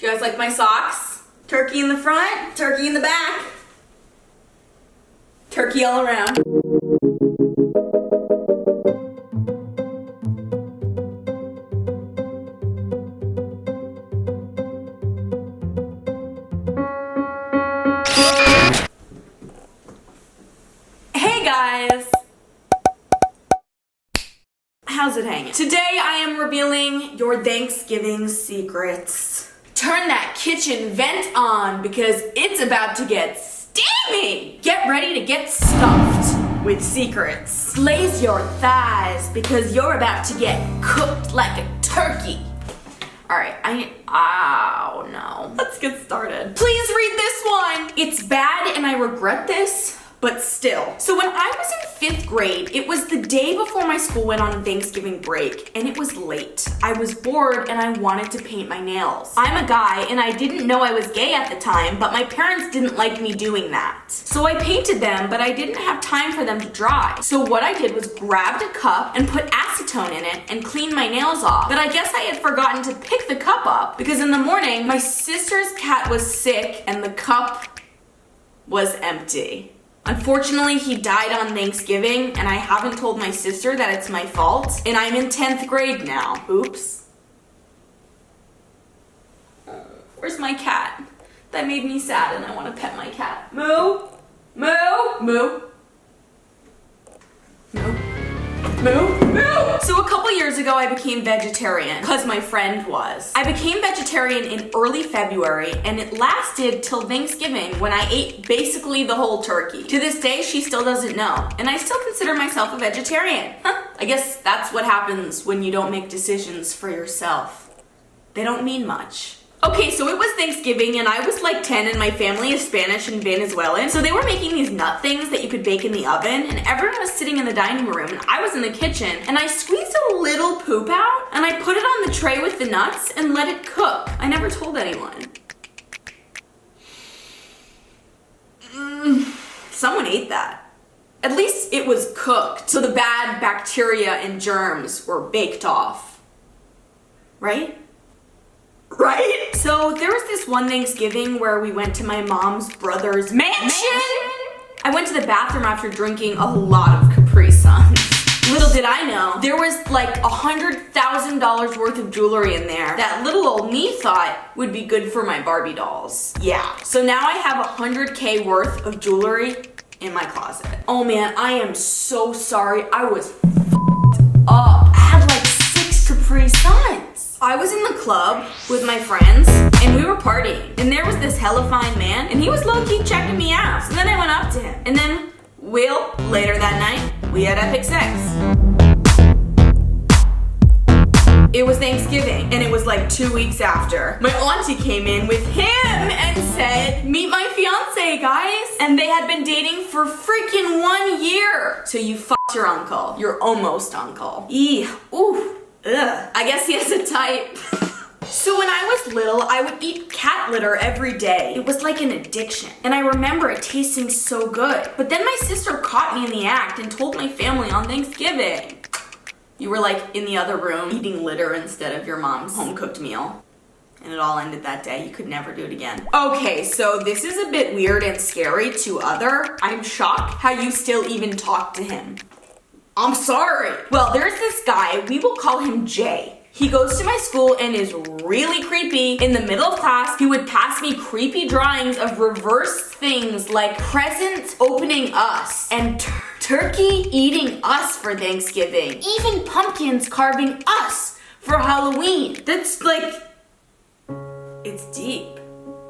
You guys like my socks? Turkey in the front, turkey in the back. Turkey all around. Hey guys! How's it hanging? Today I am revealing your Thanksgiving secrets. Turn that kitchen vent on because it's about to get steamy! Get ready to get stuffed with secrets. Blaze your thighs because you're about to get cooked like a turkey. Alright, oh no. Let's get started. Please read this one! It's bad and I regret this, but still. So when I was in 5th grade, it was the day before my school went on Thanksgiving break, and it was late. I was bored and I wanted to paint my nails. I'm a guy and I didn't know I was gay at the time, but my parents didn't like me doing that. So I painted them, but I didn't have time for them to dry. So what I did was grabbed a cup and put acetone in it and cleaned my nails off. But I guess I had forgotten to pick the cup up because in the morning, my sister's cat was sick and the cup was empty. Unfortunately, he died on Thanksgiving, and I haven't told my sister that it's my fault, and I'm in 10th grade now. Oops. Where's my cat? That made me sad, and I want to pet my cat. Moo! Moo! Moo! Moo! Moo! Moo! So a couple years ago, I became vegetarian because my friend was. I became vegetarian in early February and it lasted till Thanksgiving when I ate basically the whole turkey. To this day, she still doesn't know and I still consider myself a vegetarian. I guess that's what happens when you don't make decisions for yourself. They don't mean much. Okay, so it was Thanksgiving and I was like 10 and my family is Spanish and Venezuelan. So they were making these nut things that you could bake in the oven and everyone was sitting in the dining room and I was in the kitchen and I squeezed a little poop out and I put it on the tray with the nuts and let it cook. I never told anyone. Someone ate that. At least it was cooked, so the bad bacteria and germs were baked off. Right? Right? So there was this one Thanksgiving where we went to my mom's brother's mansion. I went to the bathroom after drinking a lot of Capri Suns. Little did I know, there was like $100,000 worth of jewelry in there that little old me thought would be good for my Barbie dolls. Yeah. So now I have $100K worth of jewelry in my closet. Oh man, I am so sorry. I was up. I had like 6 Capri Suns. I was in the club with my friends and we were partying and there was this hella fine man and he was low-key checking me out. So then I went up to him and then later that night, we had epic sex. It was Thanksgiving and it was like 2 weeks after. My auntie came in with him and said, meet my fiance, guys. And they had been dating for freaking 1 year. So you fucked your uncle, your almost uncle. Eee, ooh. Ugh. I guess he has a type. So when I was little, I would eat cat litter every day. It was like an addiction. And I remember it tasting so good. But then my sister caught me in the act and told my family on Thanksgiving. You were like in the other room eating litter instead of your mom's home-cooked meal. And it all ended that day. You could never do it again. Okay, so this is a bit weird and scary to other. I'm shocked how you still even talk to him. I'm sorry. Well, there's this guy, we will call him Jay. He goes to my school and is really creepy. In the middle of class, he would pass me creepy drawings of reverse things like presents opening us and turkey eating us for Thanksgiving. Even pumpkins carving us for Halloween. That's like, it's deep.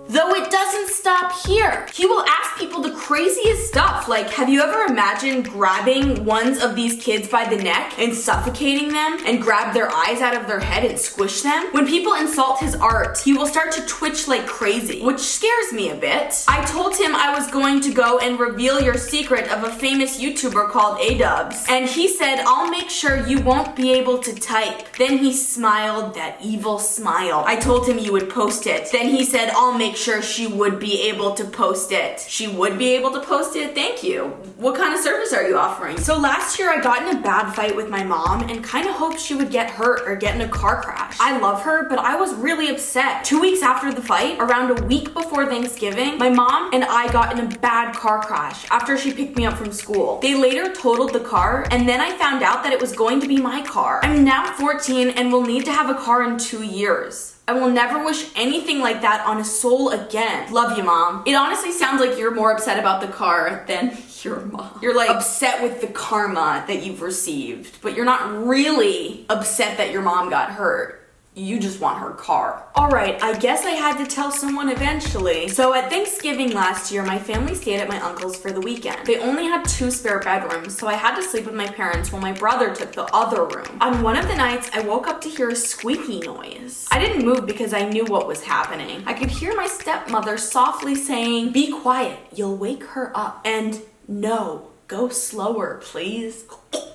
Though it doesn't stop here. He will ask people the craziest stuff, like, have you ever imagined grabbing ones of these kids by the neck and suffocating them and grab their eyes out of their head and squish them? When people insult his art, he will start to twitch like crazy, which scares me a bit. I told him I was going to go and reveal your secret of a famous YouTuber called Ayydubs, and he said, I'll make sure you won't be able to type. Then he smiled that evil smile. I told him you would post it. Then he said, I'll make make sure she would be able to post it. She would be able to post it? Thank you. What kind of service are you offering? So last year I got in a bad fight with my mom and kind of hoped she would get hurt or get in a car crash. I love her, but I was really upset. 2 weeks after the fight, around a week before Thanksgiving, my mom and I got in a bad car crash after she picked me up from school. They later totaled the car, and then I found out that it was going to be my car. I'm now 14 and will need to have a car in 2 years. I will never wish anything like that on a soul again. Love you, Mom. It honestly sounds like you're more upset about the car than your mom. You're like upset with the karma that you've received, but you're not really upset that your mom got hurt. You just want her car. All right, I guess I had to tell someone eventually. So at Thanksgiving last year, my family stayed at my uncle's for the weekend. They only had 2 spare bedrooms, so I had to sleep with my parents while my brother took the other room. On one of the nights, I woke up to hear a squeaky noise. I didn't move because I knew what was happening. I could hear my stepmother softly saying, "Be quiet, you'll wake her up." And no, go slower, please.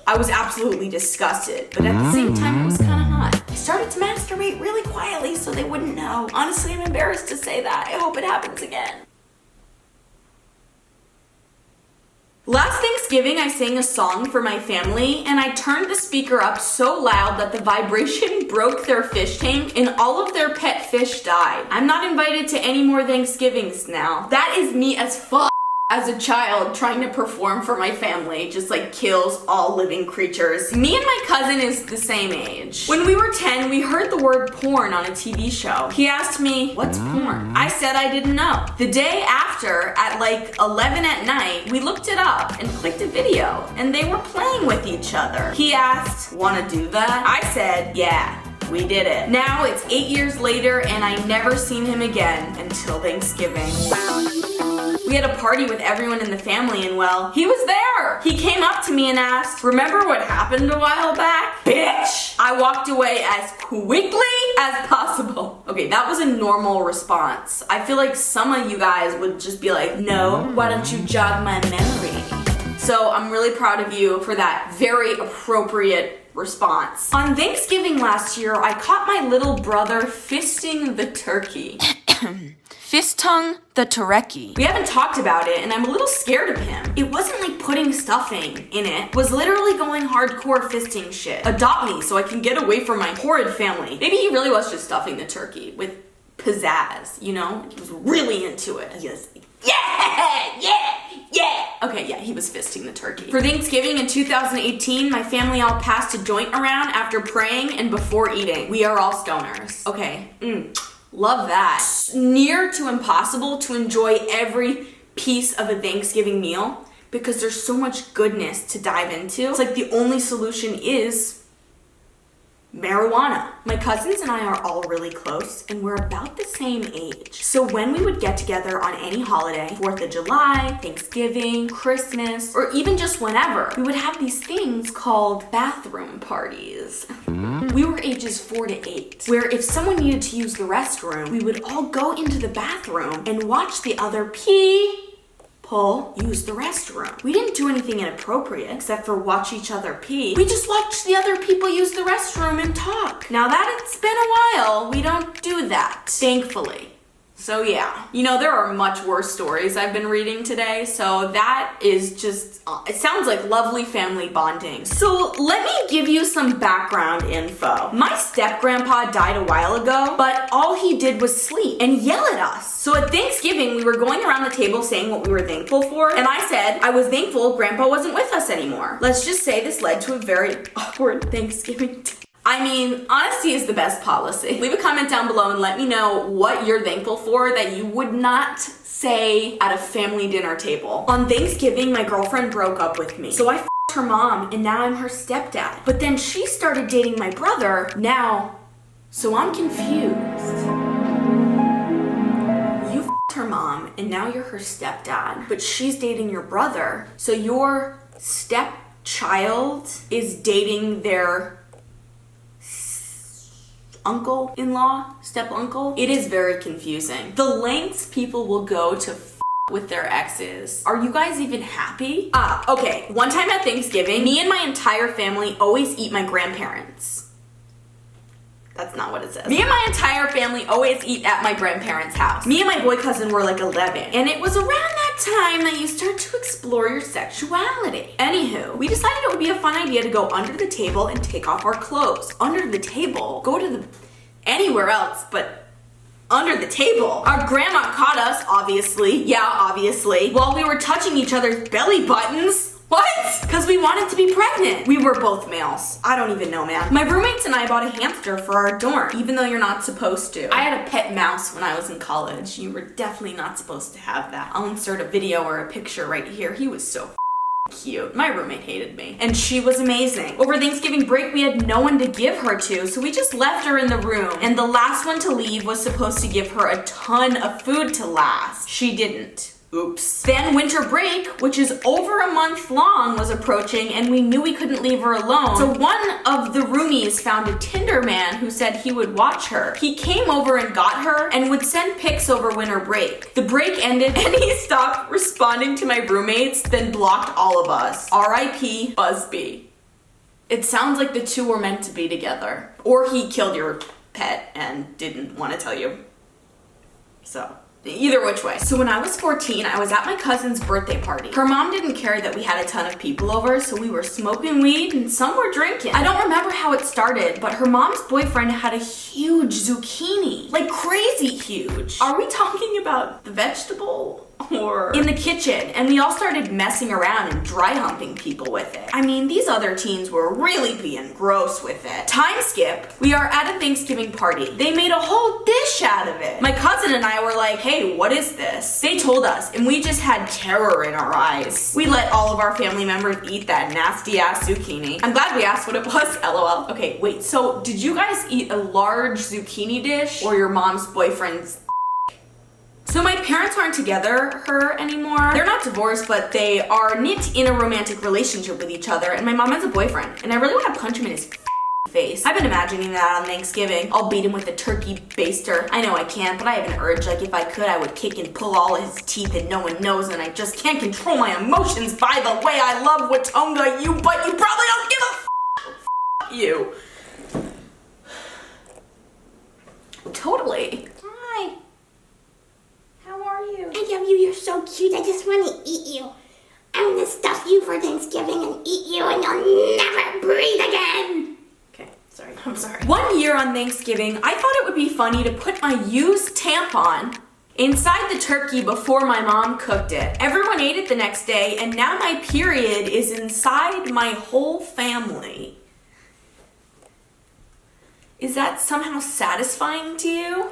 I was absolutely disgusted, but at the same time, it was kind of hot. I started to masturbate really quietly so they wouldn't know. Honestly, I'm embarrassed to say that. I hope it happens again. Last Thanksgiving, I sang a song for my family, and I turned the speaker up so loud that the vibration broke their fish tank and all of their pet fish died. I'm not invited to any more Thanksgivings now. That is me as fuck. As a child, trying to perform for my family just like kills all living creatures. Me and my cousin is the same age. When we were 10, we heard the word porn on a TV show. He asked me, "What's porn?" I said I didn't know. The day after, at like 11 at night, we looked it up and clicked a video, and they were playing with each other. He asked, "Wanna do that?" I said, "Yeah." We did it. Now it's 8 years later and I never seen him again until Thanksgiving. We had a party with everyone in the family and well, he was there. He came up to me and asked, "Remember what happened a while back?" Bitch! I walked away as quickly as possible. Okay, that was a normal response. I feel like some of you guys would just be like, "No, why don't you jog my memory?" So I'm really proud of you for that very appropriate response. On Thanksgiving last year, I caught my little brother fisting the turkey. Fist-tongue the turkey. We haven't talked about it, and I'm a little scared of him. It wasn't like putting stuffing in it. It was literally going hardcore fisting shit. Adopt me so I can get away from my horrid family. Maybe he really was just stuffing the turkey with pizzazz, you know? He was really into it. He was like, yeah. Okay, yeah, he was fisting the turkey. For Thanksgiving in 2018, my family all passed a joint around after praying and before eating. We are all stoners. Okay, love that. Near to impossible to enjoy every piece of a Thanksgiving meal because there's so much goodness to dive into. It's like the only solution is marijuana. My cousins and I are all really close and we're about the same age. So when we would get together on any holiday, 4th of July, Thanksgiving, Christmas, or even just whenever, we would have these things called bathroom parties. We were ages 4 to 8, where if someone needed to use the restroom, we would all go into the bathroom and watch the other use the restroom. We didn't do anything inappropriate except for watch each other pee. We just watched the other people use the restroom and talk. Now that it's been a while, we don't do that, thankfully. So yeah, you know, there are much worse stories I've been reading today, so that is just, it sounds like lovely family bonding. So let me give you some background info. My step-grandpa died a while ago, but all he did was sleep and yell at us. So at Thanksgiving, we were going around the table saying what we were thankful for, and I said I was thankful Grandpa wasn't with us anymore. Let's just say this led to a very awkward Thanksgiving. I mean, honesty is the best policy. Leave a comment down below and let me know what you're thankful for that you would not say at a family dinner table. On Thanksgiving, my girlfriend broke up with me. So I f***ed her mom and now I'm her stepdad. But then she started dating my brother now, so I'm confused. You f***ed her mom and now you're her stepdad, but she's dating your brother. So your stepchild is dating their uncle-in-law, step-uncle. It is very confusing. The lengths people will go to with their exes. Are you guys even happy? Okay. One time at Thanksgiving, me and my entire family always eat my grandparents. That's not what it says. Me and my entire family always eat at my grandparents' house. Me and my boy cousin were like 11, and it was around that time that you start to explore your sexuality. Anywho, we decided it would be a fun idea to go under the table and take off our clothes. Under the table? Go to the anywhere else, but under the table. Our grandma caught us, obviously, while we were touching each other's belly buttons. What? Because we wanted to be pregnant. We were both males. I don't even know, man. My roommates and I bought a hamster for our dorm, even though you're not supposed to. I had a pet mouse when I was in college. You were definitely not supposed to have that. I'll insert a video or a picture right here. He was so cute. My roommate hated me. And she was amazing. Over Thanksgiving break, we had no one to give her to, so we just left her in the room. And the last one to leave was supposed to give her a ton of food to last. She didn't. Oops. Then winter break, which is over a month long, was approaching, and we knew we couldn't leave her alone. So one of the roomies found a Tinder man who said he would watch her. He came over and got her and would send pics over winter break. The break ended and he stopped responding to my roommates, then blocked all of us. R.I.P. Busby. It sounds like the two were meant to be together. Or he killed your pet and didn't want to tell you. So. Either which way. So when I was 14, I was at my cousin's birthday party. Her mom didn't care that we had a ton of people over, so we were smoking weed and some were drinking. I don't remember how it started, but her mom's boyfriend had a huge zucchini. Like crazy huge. Are we talking about the vegetable? Or in the kitchen, and we all started messing around and dry humping people with it. I mean, these other teens were really being gross with it. Time skip. We are at a Thanksgiving party. They made a whole dish out of it. My cousin and I were like, hey, what is this? They told us, and we just had terror in our eyes. We let all of our family members eat that nasty ass zucchini. I'm glad we asked what it was, lol. Okay, wait, so did you guys eat a large zucchini dish or your mom's boyfriend's? So my parents aren't together anymore. They're not divorced, but they are knit in a romantic relationship with each other, and my mom has a boyfriend, and I really want to punch him in his face. I've been imagining that on Thanksgiving. I'll beat him with a turkey baster. I know I can't, but I have an urge. Like if I could, I would kick and pull all his teeth and no one knows, and I just can't control my emotions. By the way, I love Watonga, but you probably don't give a you. Totally. Hi. How are you? I love you. You're so cute. I just want to eat you. I'm gonna stuff you for Thanksgiving and eat you, and you'll never breathe again. Okay, sorry. I'm sorry. One year on Thanksgiving, I thought it would be funny to put my used tampon inside the turkey before my mom cooked it. Everyone ate it the next day, and now my period is inside my whole family. Is that somehow satisfying to you?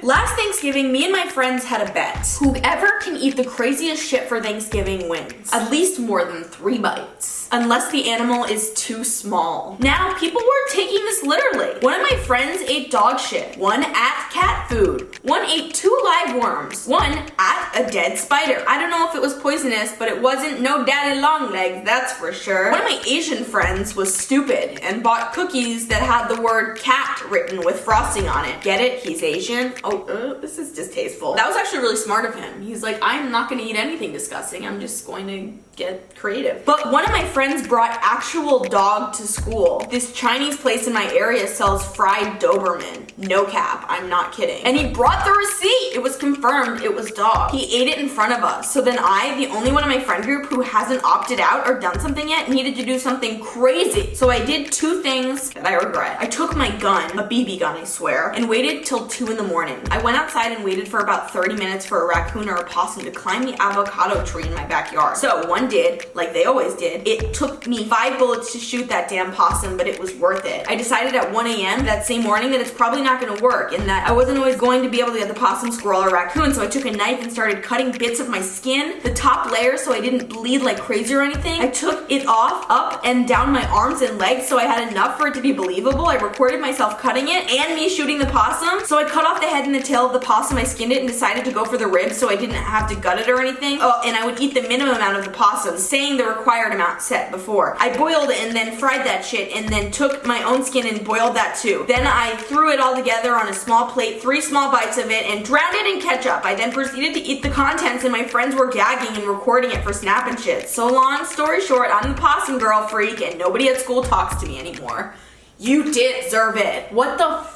Last Thanksgiving, me and my friends had a bet. Whoever can eat the craziest shit for Thanksgiving wins. At least more than 3 bites. Unless the animal is too small. Now, people were taking this literally. One of my friends ate dog shit. One ate cat food. One ate 2 live worms. One ate a dead spider. I don't know if it was poisonous, but it wasn't no daddy long legs, that's for sure. One of my Asian friends was stupid and bought cookies that had the word cat written with frosting on it. Get it? He's Asian. Oh, this is distasteful. That was actually really smart of him. He's like, I'm not gonna eat anything disgusting. I'm just going to get creative. But one of my friends brought actual dog to school. This Chinese place in my area sells fried Doberman. No cap, I'm not kidding. And he brought the receipt. It was confirmed it was dog. He ate it in front of us. So then I, the only one in my friend group who hasn't opted out or done something yet, needed to do something crazy. So I did 2 things that I regret. I took my gun, a BB gun I swear, and waited till 2 in the morning. I went outside and waited for about 30 minutes for a raccoon or a possum to climb the avocado tree in my backyard. So one did, like they always did. It took me 5 bullets to shoot that damn possum, but it was worth it. I decided at 1 a.m. that same morning that it's probably not gonna work and that I wasn't always going to be able to get the possum, squirrel, or raccoon, so I took a knife and started cutting bits of my skin, the top layer, so I didn't bleed like crazy or anything. I took it off, up and down my arms and legs so I had enough for it to be believable. I recorded myself cutting it and me shooting the possum. So I cut off the head and the tail of the possum, I skinned it and decided to go for the ribs so I didn't have to gut it or anything. Oh, and I would eat the minimum amount of the possum, saying the required amount set before. I boiled it and then fried that shit and then took my own skin and boiled that too. Then I threw it all together on a small plate, 3 small bites of it, and drowned it in ketchup. I then proceeded to eat the contents and my friends were gagging and recording it for Snap and shit. So long story short, I'm the possum girl freak and nobody at school talks to me anymore. You deserve it. What the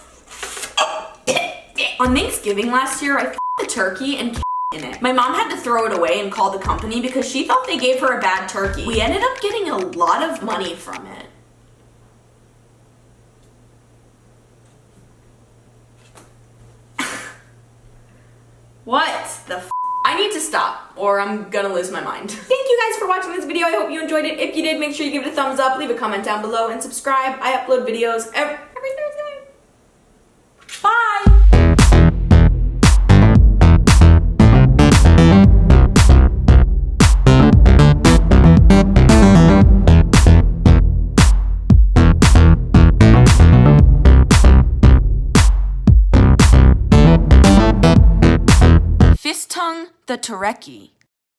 On Thanksgiving last year, I f***ed the turkey and in it. My mom had to throw it away and call the company because she thought they gave her a bad turkey. We ended up getting a lot of money from it. What the f? I need to stop or I'm gonna lose my mind. Thank you guys for watching this video. I hope you enjoyed it. If you did, make sure you give it a thumbs up, leave a comment down below, and subscribe. I upload videos every Thursday. Bye! Fist tongue the Tureki.